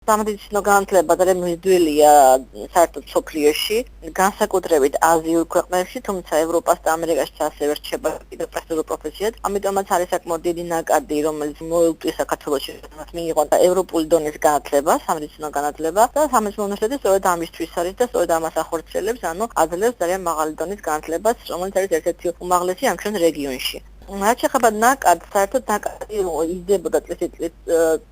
სამედიცინო განათლება ძალიან მიზდველია საერთოდ სოფლიოში, განსაკუთრებით აზიურ ქვეყნებში, თუმცა ევროპას და ამერიკაშიც ასევე რჩება კიდევ პრესტიჟული პროფესიად. ამიტომაც არის საკმაოდ დიდი ნაკადი, რომელიც მოელტვის საქართველოში მიიღო ევროპული დონის განათლება, სამედიცინო განათლება და სამედიცინო უნივერსიტეტი სწორედ ამისთვის არის და სწორედ ამას ახორციელებს, ანუ აძლევს ძალიან მაღალი დონის განათლებას, რომელიც არის ერთ-ერთი უმაღლესი ამ ჩვენ რეგიონში. რაც შეეხება ნაკადს, საერთოდ ნაკადი იზრდებოდა წლით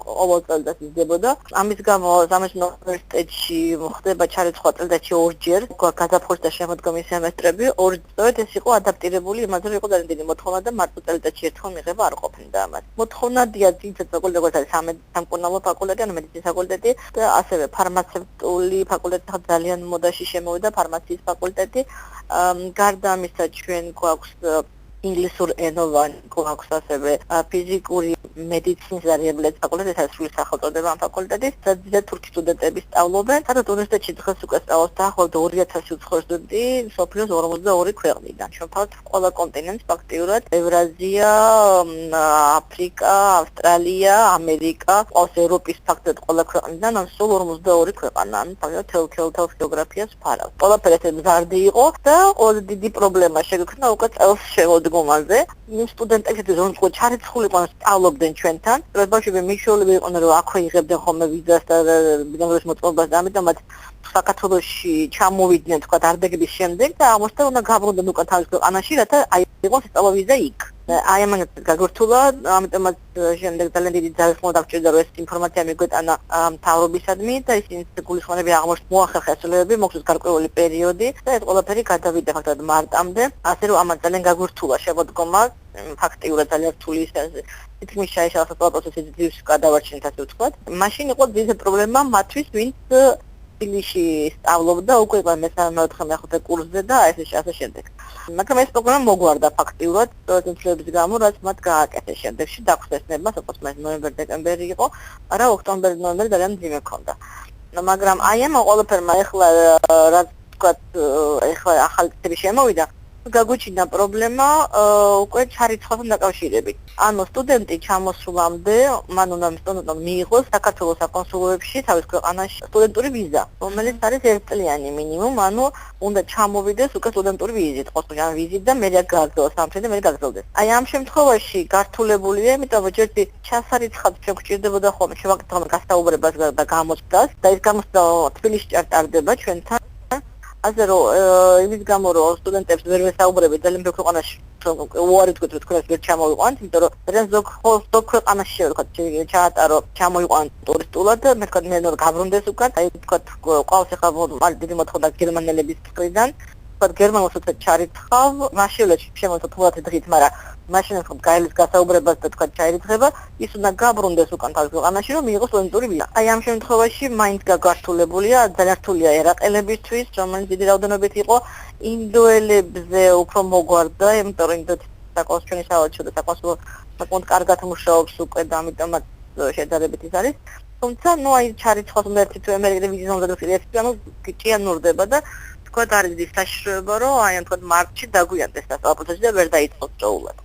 ყოველ წელს იზრდებოდა. ამის გამო სამედიცინო უნივერსიტეტში ხდება ჩარიცხვა წელიწადში ორჯერ, გაზაფხულის და შემოდგომის სემესტრები, სწორედ ეს იყო ადაპტირებული იმაზე, რომ იყო ძალიან დიდი მოთხოვნა და მარტო წელიწადში ერთხელ მიღება არ ყოფნიდა ამას. მოთხოვნადია ძირითადად ფაკულტეტი, როგორც არის სამკურნალო ფაკულტეტი, ანუ მედიცინის ფაკულტეტი და ასევე ფარმაცევტული ფაკულტეტი ძალიან მოდაში შემოვიდა, ფარმაციის ფაკულტეტი. გარდა ამისა ჩვენ გვაქვს ინგლისურ ენოვანი გვაქვს ასევე ფიზიკური მედიცინის და რეაბილიტაციის ფაკულტეტი, ეს არის სრული სახელწოდება ამ ფაკულტეტის, სადაც თურქი სტუდენტები სწავლობენ. სადაც უნივერსიტეტში დღეს უკვე სწავლობს დაახლოებით 2000 უცხოური სტუდენტი მსოფლიოს 42 ქვეყნიდან. შემოთავაზ ყველა კონტინენტს ფაქტიურად, ევრაზია, აფრიკა, ავსტრალია, ამერიკა, ყავს ევროპის ფაქტიურად ყველა ქვეყნიდან, ან სულ 42 ქვეყანა, ანუ ფაქტიურად თელ გეოგრაფიას ფარავს. ყველაფერი ეს მზარდი იყო და ყველაზე დიდი პრობლემა შეგვექმნა უკვე წელს შემოდგომაზე. იმ სტუდენტებში რომლებიც ჩარიცხული იყვნენ სწავლობდნენ ჩვენთან, ბავშვები მიშველები იყვნენ, რომ აქვე იღებდნენ ხოლმე ვიზას და ბიზნესის მოწყობას და ამიტომაც საქართველოში ჩამოვიდნენ თქვა დარბეგების შემდეგ და აღმოჩნდა უნდა გაბრუნდნენ უკვე თავის ქვეყანაში, რათა აიღოს სწავლა ვიზა იქ. აი ამან გაგვრთულა, ამიტომაც შემდეგ ძალიან დიდი ძალის მოდაგჭირდა, რომ ეს ინფორმაცია მიგვეტანა მთავრობისადმი და ისინი გულისხმობები აღმოჩნდა მოახერხა ასრულებები, მოხდეს გარკვეული პერიოდი და ეს ყველაფერი გადავიდა ფაქტად მარტამდე, ასე რომ ამან ძალიან გაგვრთულა შემოდგომა, ფაქტიურად ძალიან რთული თითქმის შეიშალა პროცესი ძირს გადავარჩინეთ ასე ვთქვათ. მაშინ იყო დიდი პრობლემა მათთვის, ვინც თბილისში სწავლობდა უკვე მე-4 კურსზე და ასე შემდეგ. მაგრამ ეს პროგრამა მოგვარდა ფაქტიურად თემების გამო, რაც მათ გააკეთეს შემდეგში დაგხვდესნება, სოფოს ნოემბერ-დეკემბერი იყო, არა ოქტომბერ-ნოემბერი ძალიან მძიმე ქონდა. მაგრამ აი ამ ყველაფერმა ეხლა რაც ვთქვათ, ეხლა ახალი წელი შემოვიდა, გაგვიჩინა პრობლემა უკვე ჩარიცხვასთან დაკავშირებით. ანუ სტუდენტი ჩამოსვლამდე, მან უნდა სტუდენტმა მიიღოს საქართველოს საკონსულოებში თავის ქვეყანაში სტუდენტური ვიზა, რომელიც არის ერთწლიანი მინიმუმ, ანუ უნდა ჩამოვიდეს უკვე სტუდენტური ვიზით, ყოველთვის ან ვიზით და მერე გაგრძელოს სამთვიანი და მერე გაგრძელდეს. აი ამ შემთხვევაში გართულებულია, იმიტომ რომ ჯერჯერობით ჩასარიცხად შეგვჭირდებოდა ხოლმე შევაკეთოთ გასაუბრებას და გამოცდას და ეს გამოცდა თბილისში ჭარბდება ჩვენთან. ასე რომ იმის გამო რომ სტუდენტებს ვერ ვესაუბრები ძალიან ბევრ ქვეყანაში უარი თქვით რომ თქვენ ვერ ჩამოვიყვანთ, იმიტომ რომ ძალიან ზოგ ქვეყანაში შევხვდით ჩაატარო ჩამოიყვანთ ტურისტულად და მე თქვა მე გაბრუნდეს უკან, აი თქვა ყავს ახლა დიდი მოთხოვნა გერმანელების მხრიდან, თქვა გერმანულსაც ჩარიცხავ, მაშინაც შემოთხოვათ დღით, მაგრამ მაშინ ხო გაილის გასაუბრებას და თქვა ჩაირიცხება, ის უნდა გაბრუნდეს უკან თავის ქვეყანაში რომ მიიღოს სტუდენტური ვიზა. აი ამ შემთხვევაში მაინც გაგართულებულია, ძალიან რთულია ერაყელებისთვის, რომელიც დიდი რაოდენობით იყო, ინდოელებზე უფრო მოგვარდა, იმიტომ რომ ინდოეთის საკონსულო საავადმყოფო და საკონსულო საკმაოდ კარგად მუშაობს უკვე და ამიტომაც შედარებით ის არის. თუმცა ნუ აი ჩარიცხავს უნდა ერთი თუ ამერიკელი ვიზის უნდა ეს ანუ ჭიანურდება და თქვა არის ის საშიშროება რომ აი ამ თქვა მარტში დაგვიანდეს დასწავლა პროცესი და ვერ დაიწყოს სწავლება.